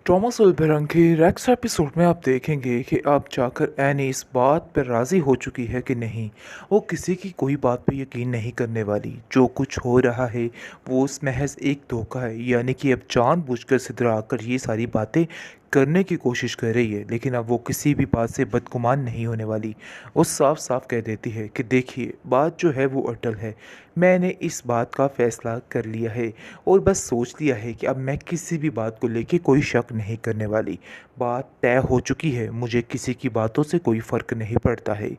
Trauma सुलभरंग के next episode में आप देखेंगे कि अब जाकर एनी इस बात पर राज़ी हो चुकी है कि नहीं, वो किसी की कोई बात पे यकीन नहीं करने वाली। जो कुछ हो रहा है वो उस महज एक धोखा है, यानी कि अब जानबूझकर सिधरा कर ये सारी बातें करने की कोशिश कर रही है, लेकिन अब वो किसी भी बात से बदगुमान नहीं होने वाली। वो साफ साफ कह देती है कि देखिए, बात जो है वो अटल है। मैंने इस बात का फ़ैसला कर लिया है और बस सोच लिया है कि अब मैं किसी भी बात को लेके कोई शक नहीं करने वाली। बात तय हो चुकी है, मुझे किसी की बातों से कोई फ़र्क नहीं पड़ता है।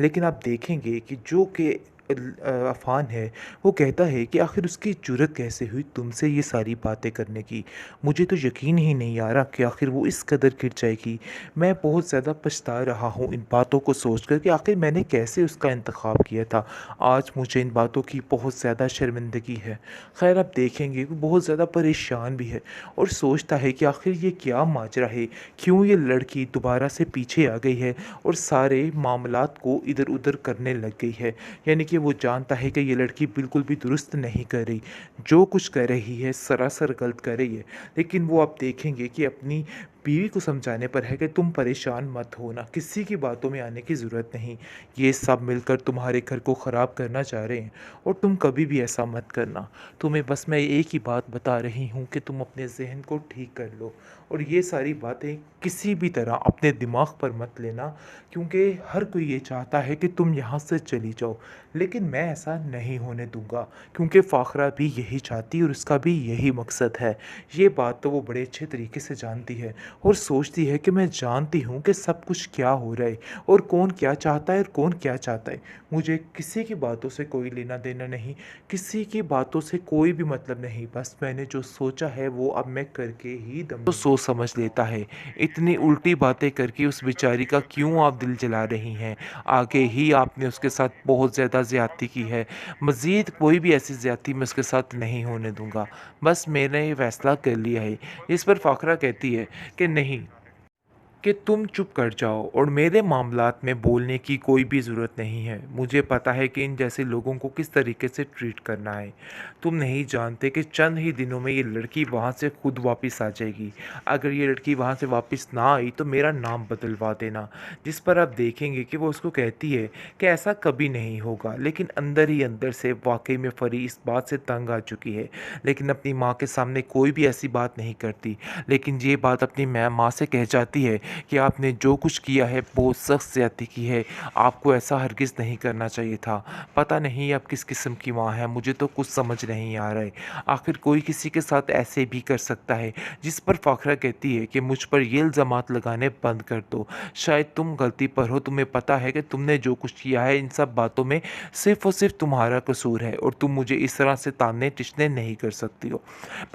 लेकिन आप देखेंगे कि जो कि अफ़ान है, वो कहता है कि आखिर उसकी जुर्रत कैसे हुई तुमसे ये सारी बातें करने की। मुझे तो यकीन ही नहीं आ रहा कि आखिर वो इस कदर गिर जाएगी। मैं बहुत ज़्यादा पछता रहा हूँ इन बातों को सोच कर कि आखिर मैंने कैसे उसका इंतखाब किया था। आज मुझे इन बातों की बहुत ज़्यादा शर्मिंदगी है। खैर, आप देखेंगे वो बहुत ज़्यादा परेशान भी है और सोचता है कि आखिर ये क्या माजरा है, क्यों ये लड़की दोबारा से पीछे आ गई है और सारे मामलात को इधर उधर करने लग गई है। यानी कि वो जानता है कि ये लड़की बिल्कुल भी दुरुस्त नहीं कर रही, जो कुछ कर रही है सरासर गलत कर रही है। लेकिन वो आप देखेंगे कि अपनी बीवी को समझाने पर है कि तुम परेशान मत होना, किसी की बातों में आने की ज़रूरत नहीं। ये सब मिलकर तुम्हारे घर को ख़राब करना चाह रहे हैं और तुम कभी भी ऐसा मत करना। तुम्हें बस मैं एक ही बात बता रही हूँ कि तुम अपने जहन को ठीक कर लो और ये सारी बातें किसी भी तरह अपने दिमाग पर मत लेना, क्योंकि हर कोई ये चाहता है कि तुम यहाँ से चली जाओ। लेकिन मैं ऐसा नहीं होने दूंगा, क्योंकि फ़ाखरा भी यही चाहती है और उसका भी यही मकसद है। ये बात तो वो बड़े अच्छे तरीके से जानती है और सोचती है कि मैं जानती हूँ कि सब कुछ क्या हो रहा है और कौन क्या चाहता है और कौन क्या चाहता है। मुझे किसी की बातों से कोई लेना देना नहीं, किसी की बातों से कोई भी मतलब नहीं। बस मैंने जो सोचा है वो अब मैं करके ही दम तो सोच समझ लेता है। इतनी उल्टी बातें करके उस बेचारी का क्यों आप दिल जला रही हैं? आगे ही आपने उसके साथ बहुत ज़्यादा ज़्यादती की है। मज़ीद कोई भी ऐसी ज़्यादती मैं उसके साथ नहीं होने दूँगा। बस मैंने ये फ़ैसला कर लिया है। इस पर फ़ाखरा कहती है कि नहीं, कि तुम चुप कर जाओ और मेरे मामलात में बोलने की कोई भी ज़रूरत नहीं है। मुझे पता है कि इन जैसे लोगों को किस तरीके से ट्रीट करना है। तुम नहीं जानते कि चंद ही दिनों में ये लड़की वहाँ से खुद वापस आ जाएगी। अगर ये लड़की वहाँ से वापस ना आई तो मेरा नाम बदलवा देना। जिस पर आप देखेंगे कि वो उसको कहती है कि ऐसा कभी नहीं होगा, लेकिन अंदर ही अंदर से वाकई में फरी इस बात से तंग आ चुकी है। लेकिन अपनी माँ के सामने कोई भी ऐसी बात नहीं करती, लेकिन ये बात अपनी माँ से कह जाती है कि आपने जो कुछ किया है बहुत सख्त ज़्यादती की है। आपको ऐसा हरगिज़ नहीं करना चाहिए था। पता नहीं आप किस किस्म की माँ हैं, मुझे तो कुछ समझ नहीं आ रहा है। आखिर कोई किसी के साथ ऐसे भी कर सकता है? जिस पर फ़ाखरा कहती है कि मुझ पर ये इल्ज़ामात लगाने बंद कर दो। शायद तुम गलती पर हो, तुम्हें पता है कि तुमने जो कुछ किया है इन सब बातों में सिर्फ़ और सिर्फ़ तुम्हारा कसूर है और तुम मुझे इस तरह से ताने टिचने नहीं कर सकती हो।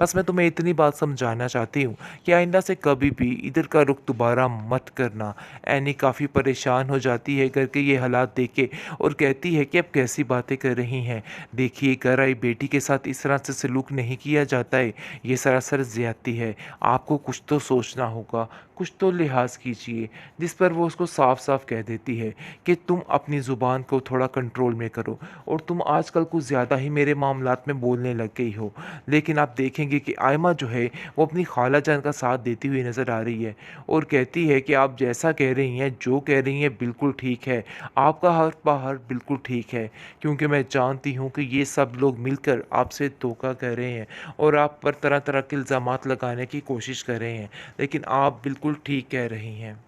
बस मैं तुम्हें इतनी बात समझाना चाहती हूँ कि आइंदा से कभी भी इधर का रुख दोबारा मत करना। एनी काफ़ी परेशान हो जाती है करके ये हालात देख के और कहती है कि अब कैसी बातें कर रही हैं। देखिए, घर आई बेटी के साथ इस तरह से सलूक नहीं किया जाता है। ये सरासर ज़्यादती है। आपको कुछ तो सोचना होगा, कुछ तो लिहाज कीजिए। जिस पर वो उसको साफ साफ कह देती है कि तुम अपनी ज़ुबान को थोड़ा कंट्रोल में करो और तुम आजकल कुछ ज़्यादा ही मेरे मामलात में बोलने लग गई हो। लेकिन आप देखेंगे कि आयमा जो है वो अपनी खाला जान का साथ देती हुई नज़र आ रही है और कहती है कि आप जैसा कह रही हैं, जो कह रही हैं बिल्कुल ठीक है। आपका हर बाहर बिल्कुल ठीक है, क्योंकि मैं जानती हूँ कि ये सब लोग मिलकर आपसे धोखा कर रहे हैं और आप पर तरह तरह के इल्ज़ामात लगाने की कोशिश कर रहे हैं। लेकिन आप बिल्कुल ठीक कह रही हैं।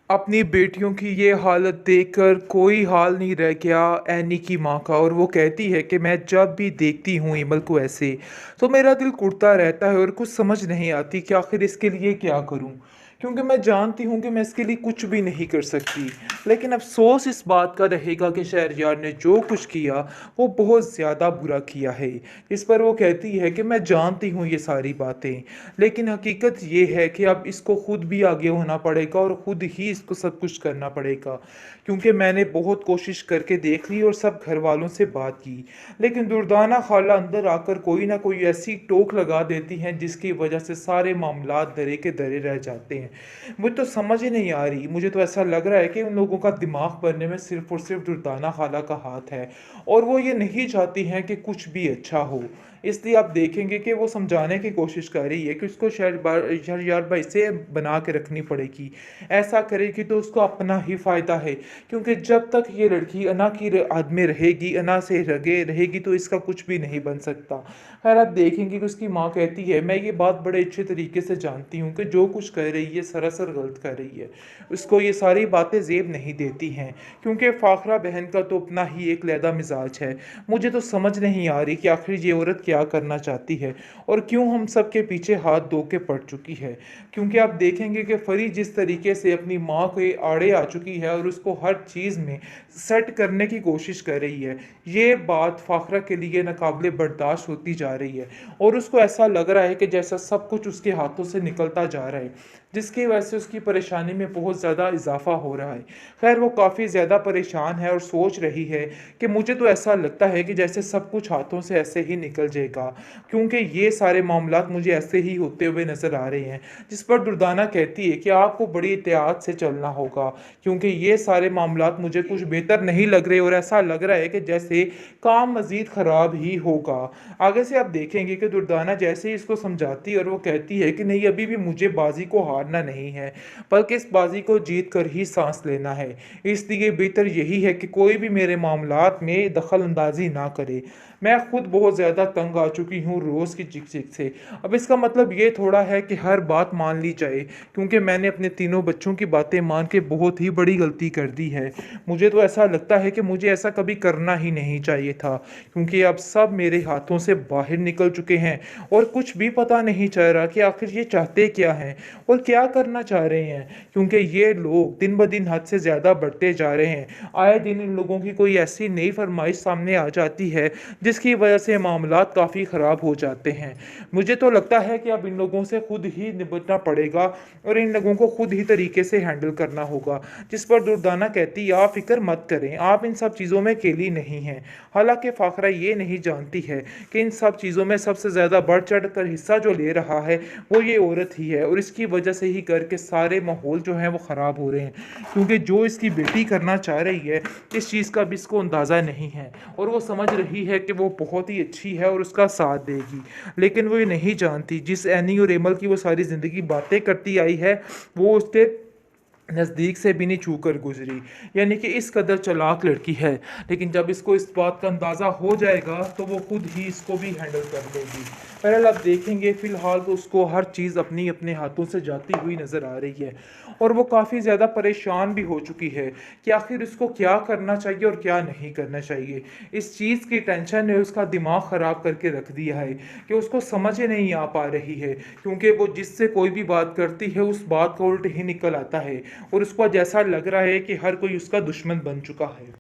अपनी बेटियों की ये हालत देखकर कोई हाल नहीं रह गया एनी की माँ का, और वो कहती है कि मैं जब भी देखती हूँ इमल को ऐसे, तो मेरा दिल कुढ़ता रहता है और कुछ समझ नहीं आती कि आखिर इसके लिए क्या करूँ, क्योंकि मैं जानती हूँ कि मैं इसके लिए कुछ भी नहीं कर सकती। लेकिन अफसोस इस बात का रहेगा कि शहरयार ने जो कुछ किया वो बहुत ज़्यादा बुरा किया है। इस पर वो कहती है कि मैं जानती हूँ ये सारी बातें, लेकिन हकीकत ये है कि अब इसको खुद भी आगे होना पड़ेगा और खुद ही इसको सब कुछ करना पड़ेगा, क्योंकि मैंने बहुत कोशिश करके देख ली और सब घर वालों से बात की, लेकिन दुर्दाना खाला अंदर आकर कोई ना कोई ऐसी टोक लगा देती हैं जिसकी वजह से सारे मामलात दरे के दरे रह जाते हैं। मुझे तो समझ ही नहीं आ रही, मुझे तो ऐसा लग रहा है कि उन लोगों का दिमाग भरने में सिर्फ और सिर्फ दुर्दाना खाला का हाथ है और वो ये नहीं चाहती हैं कि कुछ भी अच्छा हो। इसलिए आप देखेंगे कि वो समझाने की कोशिश कर रही है कि उसको शहरयार से बना के रखनी पड़ेगी। ऐसा करेगी तो उसको अपना ही फ़ायदा है, क्योंकि जब तक ये लड़की अना की आद में रहेगी, अना से रगे रहेगी, तो इसका कुछ भी नहीं बन सकता। खैर आप देखेंगे कि उसकी माँ कहती है, मैं ये बात बड़े अच्छे तरीके से जानती हूँ कि जो कुछ कर रही है सरासर गलत कर रही है। उसको ये सारी बातें ज़ेब नहीं देती हैं, क्योंकि फ़ाखरा बहन का तो अपना ही एक लैदा मिजाज है। मुझे तो समझ नहीं आ रही कि आखिर ये औरत क्या करना चाहती है और क्यों हम सब के पीछे हाथ धो के पड़ चुकी है। क्योंकि आप देखेंगे कि फरी जिस तरीके से अपनी माँ के आड़े आ चुकी है और उसको हर चीज़ में सेट करने की कोशिश कर रही है, ये बात फ़ाखरा के लिए नाकाबिले बर्दाश्त होती जा रही है और उसको ऐसा लग रहा है कि जैसा सब कुछ उसके हाथों से निकलता जा रहा है, जिसकी वजह से उसकी परेशानी में बहुत ज़्यादा इजाफा हो रहा है। खैर वो काफ़ी ज़्यादा परेशान है और सोच रही है कि मुझे तो ऐसा लगता है कि जैसे सब कुछ हाथों से ऐसे ही निकल जाएगा, क्योंकि ये सारे मामलात मुझे ऐसे ही होते हुए नज़र आ रहे हैं। जिस पर दुर्दाना कहती है कि आपको बड़ी एहतियात से चलना होगा, क्योंकि ये सारे मामलात मुझे कुछ बेहतर नहीं लग रहे और ऐसा लग रहा है कि जैसे काम मज़ीद ख़राब ही होगा। आगे से आप देखेंगे कि दुर्दाना जैसे ही इसको समझाती है और वो कहती है कि नहीं, अभी भी मुझे बाजी को हारना नहीं है, बल्कि इस बाजी को जीत कर ही सांस लेना है। इसलिए बेहतर यही है कि कोई भी मेरे मामलात में दखल अंदाजी ना करे। मैं खुद बहुत ज़्यादा तंग आ चुकी हूँ रोज़ की चिक चिक से। अब इसका मतलब ये थोड़ा है कि हर बात मान ली जाए, क्योंकि मैंने अपने तीनों बच्चों की बातें मान के बहुत ही बड़ी गलती कर दी है। मुझे तो ऐसा लगता है कि मुझे ऐसा कभी करना ही नहीं चाहिए था, क्योंकि अब सब मेरे हाथों से बाहर निकल चुके हैं और कुछ भी पता नहीं चल रहा कि आखिर ये चाहते क्या हैं और क्या करना चाह रहे हैं, क्योंकि ये लोग दिन ब दिन हद से ज़्यादा बढ़ते जा रहे हैं। आए दिन इन लोगों की कोई ऐसी नई फरमाइश सामने आ जाती है जिसकी वजह से मामलात काफ़ी ख़राब हो जाते हैं। मुझे तो लगता है कि अब इन लोगों से खुद ही निपटना पड़ेगा और इन लोगों को खुद ही तरीके से हैंडल करना होगा। जिस पर दुर्दाना कहती है, आप फिक्र मत करें, आप इन सब चीज़ों में अकेली नहीं हैं। हालांकि फ़ाखरा ये नहीं जानती है कि इन सब चीज़ों में सबसे ज़्यादा बढ़ चढ़ कर हिस्सा जो ले रहा है वो ये औरत ही है, और इसकी वजह से ही घर के सारे माहौल जो हैं वो ख़राब हो रहे हैं, क्योंकि जो इसकी बेटी करना चाह रही है इस चीज़ का भी इसको अंदाज़ा नहीं है और वो समझ रही है कि वो बहुत ही अच्छी है और उसका साथ देगी। लेकिन वो ये नहीं जानती जिस एनी और एमल की वो सारी ज़िंदगी बातें करती आई है, वो उसके नज़दीक से भी नहीं छू कर गुजरी, यानी कि इस कदर चालाक लड़की है। लेकिन जब इसको इस बात का अंदाज़ा हो जाएगा तो वो खुद ही इसको भी हैंडल कर लेगी। बहरहाल आप देखेंगे फ़िलहाल तो उसको हर चीज़ अपनी अपने हाथों से जाती हुई नज़र आ रही है और वो काफ़ी ज़्यादा परेशान भी हो चुकी है कि आखिर उसको क्या करना चाहिए और क्या नहीं करना चाहिए। इस चीज़ की टेंशन ने उसका दिमाग ख़राब करके रख दिया है कि उसको समझ ही नहीं आ पा रही है, क्योंकि वो जिससे कोई भी बात करती है उस बात का उल्ट ही निकल आता है और उसको जैसा लग रहा है कि हर कोई उसका दुश्मन बन चुका है।